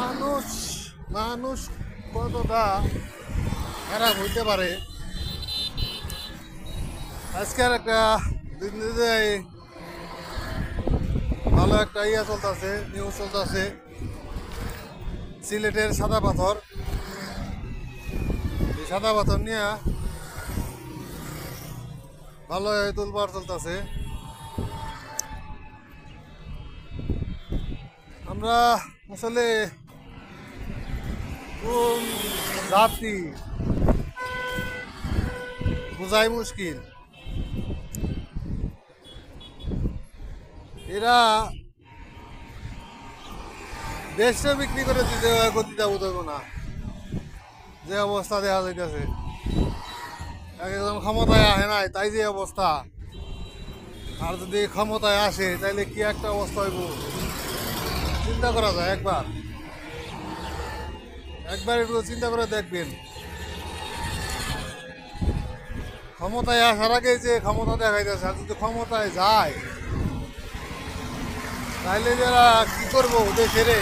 মানুষ মানুষ কতটা খারাপ হইতে পারে। আজকের একটা দিন ভালো একটা চলতেছে, নিউজ চলতেছে সিলেটের সাদা পাথর। এই সাদা পাথর নিয়ে ভালো তুলবার চলতেছে। আমরা আসলে কোন জাতি বোঝাই মুশকিল। এরা দেশটা বিক্রি করে দিতে গতিটা বোধ না, যে অবস্থা দেখা যাইতেছে। একদম ক্ষমতায় আসে নাই তাই যে অবস্থা, আর যদি ক্ষমতায় আসে তাইলে কি একটা অবস্থা হইব চিন্তা করা যায়। একবার একটু চিন্তা করে দেখবেন। ক্ষমতায় আসার আগে যে ক্ষমতা দেখাইতেছে, আর যদি ক্ষমতায় যায় তাইলে যারা কি করবো দেশে রে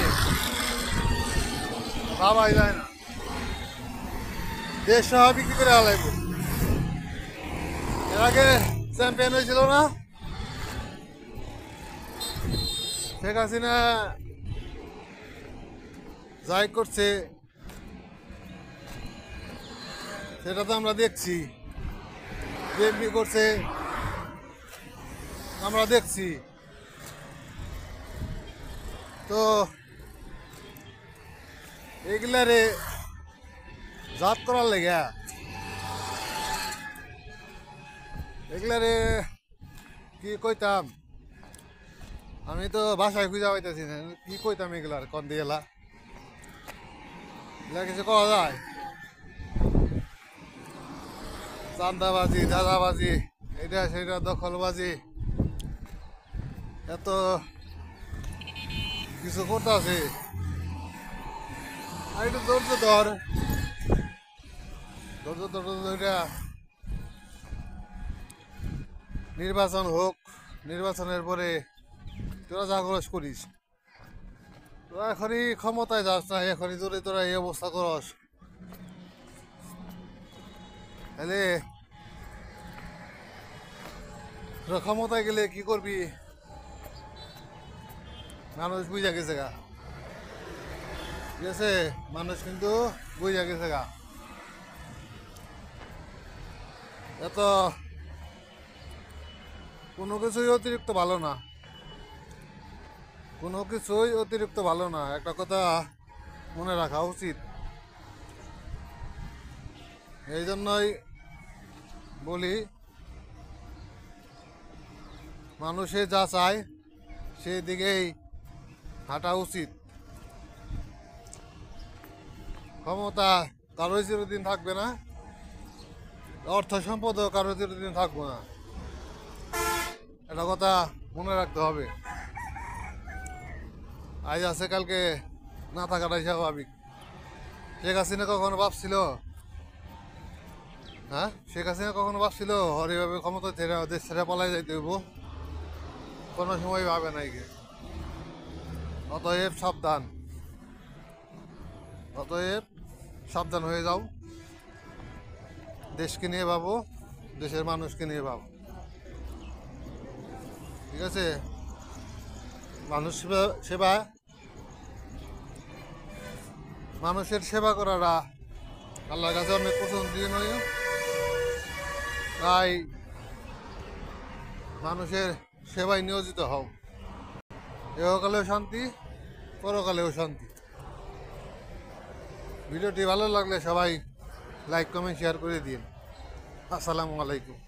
ভাবাই যায় না। দেশ সহ বিক্রি করে হালাইব। এর আগে চ্যাম্পিয়ন হয়েছিল না শেখ হাসিনা, যাই করছে সেটা তো আমরা দেখছি। বিএনপি করছে আমরা দেখছি। তো এগুলারে জাত করার লেগে এগুলারে কি কইতাম, আমি তো বাসায় খুঁজে পাইতেছি না কি কইতাম। এগুলার কন দিয়েলা এগুলা কিছু করা যায়? চান্দাবাজি, দাদাবাজি, এটা সেটা দখলবাজি, এত কিছু করতেছে। আর একটু ধৈর্য ধর, নির্বাচন হোক, নির্বাচনের পরে তোরা যা খরচ করিস। তোরা এখনই ক্ষমতায় যাস না, এখনই যদি তোরা এই অবস্থা করস তাহলে তোরা ক্ষমতায় গেলে কি করবি? মানুষ বুঝা গেছে গা, ঠিক আছে? মানুষ কিন্তু বুঝা গেছে গা। এত কোনো কিছুই অতিরিক্ত ভালো না, কোনো কিছুই অতিরিক্ত ভালো না। একটা কথা মনে রাখা উচিত। এই জন্যই বলি, মানুষে যা চায় সেই দিকেই হাঁটা উচিত। ক্ষমতা কারোই চিরদিন থাকবে না, অর্থ সম্পদও কারো চিরদিন থাকবে না। এটা কথা মনে রাখতে হবে। আজ আছে কালকে না থাকাটাই স্বাভাবিক। শেখ হাসিনা কখনো ভাবছিল, হ্যাঁ শেখ হাসিনা কখনো ভাবছিল আর এইভাবে ক্ষমতা ছেড়ে দেশ ছেড়ে পালাই যাইতে হইব? কোনো সময় ভাবে নাই গে। অতএব সাবধান, অতএব সাবধান হয়ে যাও। দেশকে নিয়ে ভাবো, দেশের মানুষকে নিয়ে ভাবো, ঠিক আছে? মানুষ সেবা, মানুষের সেবা করাটা আল্লাহর কাছে অনেক পছন্দনীয় নয়। তাই মানুষের সেবায় নিয়োজিত হও। ইহকালেও শান্তি, পরকালেও শান্তি। ভিডিওটি ভালো লাগলে সবাই লাইক, কমেন্ট, শেয়ার করে দিন। আসসালামু আলাইকুম।